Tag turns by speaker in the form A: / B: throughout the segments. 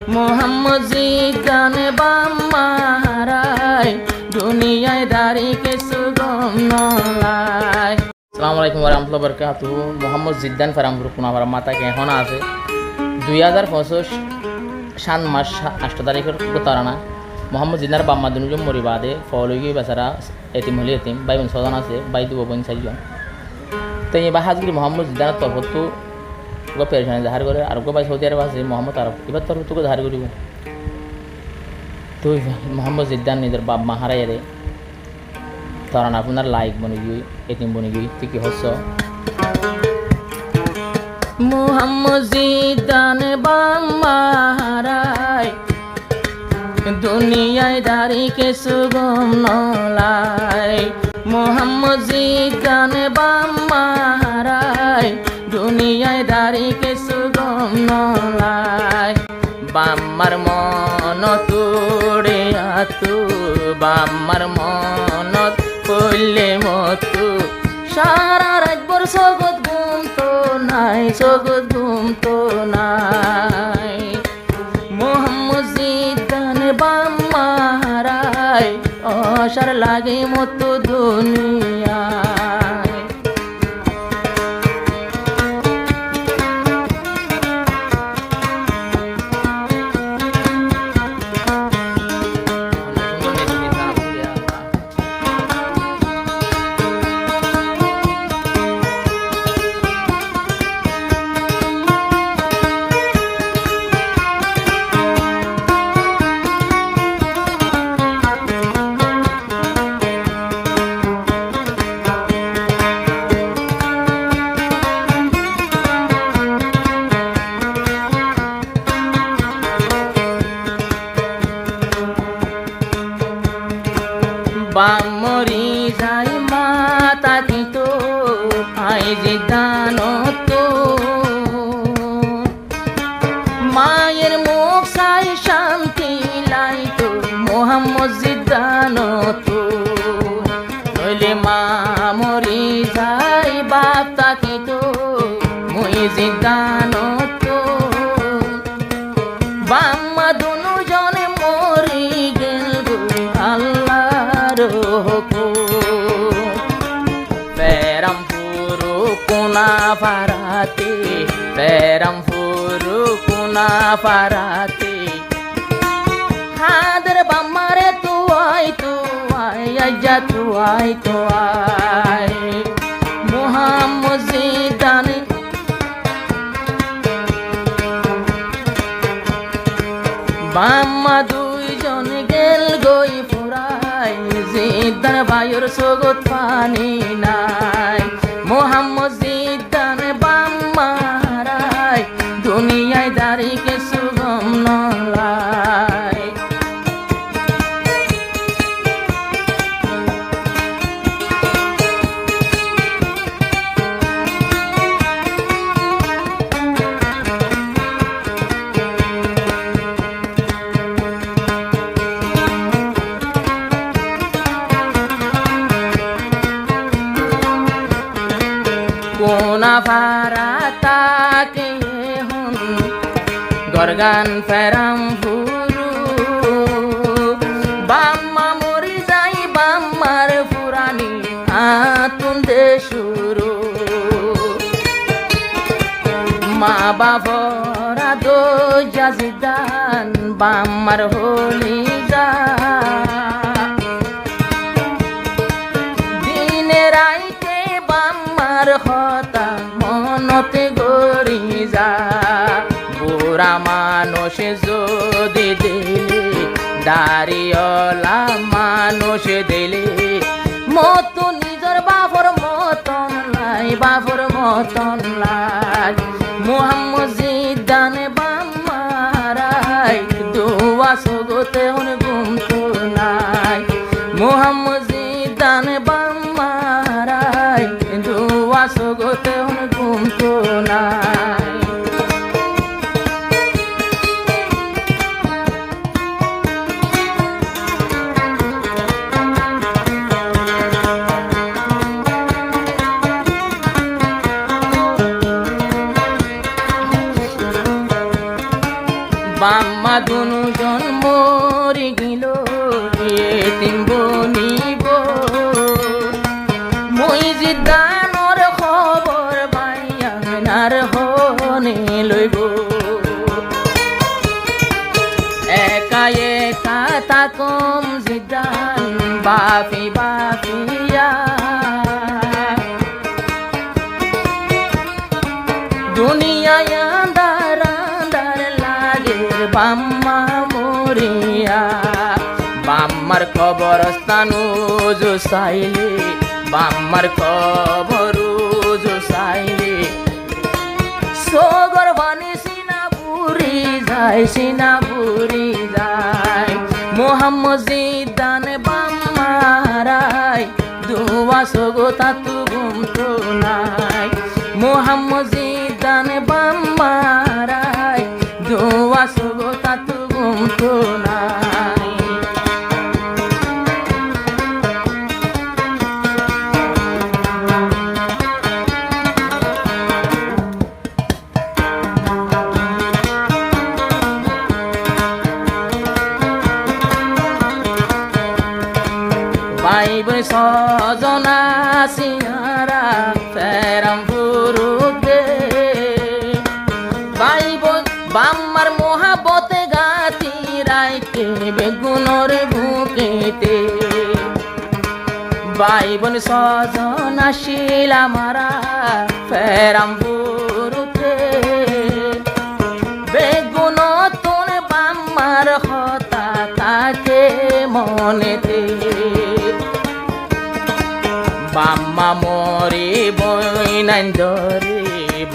A: মোহাম্মদ জিদানে বাম্মারাই দুনিয়ায় দাড়ি কিছু গম নলায়। আসসালামু আলাইকুম ওয়া বারাকাতুহু। মোহাম্মদ জিদান ফারামপুর কোনাপাড়া মাতাকে এখন আছে 2025 সাত মাস 8 তারিখের তারানা মোহাম্মদ জিদার বাম্মা দুজন মরি বাদে ফলগি বেচারা এতিম হলি এতিম ভাই বোন 6 জন আছে, ভাই দু বোন 4 জন। তো এই বাহাজগিরি মোহাম্মদ জিদানের তরফ তো পেরেশানি ধার করে আর ভাই সৌদি আরব আছে মোহাম্মদ আরব এবার তরফ তোকে ধার করিব। তো মোহাম্মদ জিদান নিজের বাপ মা হারাই রে তখন আপনার লাইক বনে গিয়ে এতিম বনে গিয়ে তুই কি হচ্ছ। মোহাম্মদ জিদান বাম্মা হারাই দুনিয়ায় দাড়ি কিছু গম নলায়। মোহাম্মদ জিদান বাম্মা হারাই দুনিয়ায় দাড়ি কিছু গম নলায়। বাম্মার মন তোড়ে আতু বাম্মার মনত পড়লে মতু সারা রাতভর জগৎ ঘুম তো নাই, জগৎ ঘুম তো নাই। মোহাম্মদ জিদান বাম্মা হারাই অসার লাগে মতো দুনিয়ায়। বামরি যাই মাতা কিন্তু আই জিদান তো মায়ের মুখ চাই শান্তি লাই তো মোহাম্মদ জিদান তো নইলে মা মরি যাই বাপ তাকে তো মই জিদান তো বাম্মা দুজনে মরি গেল আল্লাহর পেরামপুর কোনা পারাতে পেরামপুর কোনা পারাতে হাদের বাম্মারে তুয়াই আজ্জা তুয়াই মোহাম্মদ জিদান বাম্মা দুইজন গেল গই ফুরাই জিদান ভাইয়ের জগৎ পানি নাই। মোহাম্মদ জিদান বাম্মা হারাই দুনিয়ায় দাড়ি কিছু গম নলায়। কোনা ভাড়া তাকে হুন গরগান পেরামপুরু বাম্মা মরি যাই বাম্মার পুরানি আতুন দেশুরু মা বাবরা দো জিদান বাম্মার হলি যা দিনের আইতে বাম্মার হতা মনতে গড়ি যা বুড়া মানুষ যদি দিলে দাড়িওয়ালা মানুষ দিলে মতো নিজের বাপর মতন লাই বাপর মতন লাই। মোহাম্মদ জিদান বাম্মা হারাই দুয়া সগতে হন ঘুম তো নাই। মোহাম্মদ জিদান বাম্মা হারাই দুয়া সগতে হন ঘুম তো নাই। বাম্মা দুজন মরি গিল এতিম বনিব মই জিদ্দানৰ খবৰ বাইয়ানার হনে লইব একা একা তাকম জিদ্দান বাপি বাপিয়া দুনিয়ায় আন্দার আন্দার লাগে বাম্মা মরিয়া বাম্মার কবরস্থান ওজো চাইলে বাম্মার কবর ওজো চাইলে সগর বানি সিনা বুড়ি যায় মোহাম্মদ জিদ্দান বাম্মারাই দুয়া সগো তাতু গুমতো নাই মোহাম্মদ জিদ্দান বাম্মারাই দুয়া সগো তাতু গুমতো নাই বাইবই সজনা সিয়ারা ফেরাম ফুরুতে বাইবই বাম্মার মহাবতে গাতি রাইতে বেগুনর বুকেতে বাইবন সজনা শিলা মারা ফেরাম ফুরুতে বেগুন তোর বাম্মার হতা তাকে মনেতে বাম্মা মরি বই নাইন ধরে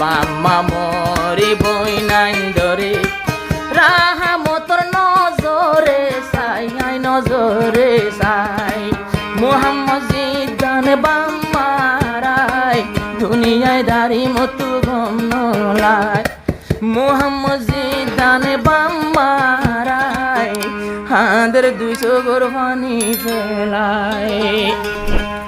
A: বাম্মা মরি বই নাইন ধরে রাহামতর নজরে সাই নজরে সাই মোহাম্মদ জিদ্দান বাম্মারাই দুনিয়ায় দাড়ি মতো গম নলায় মোহাম্মদ জিদ্দান বাম্মারাই হাঁদের 200 গর পানি ফেলায়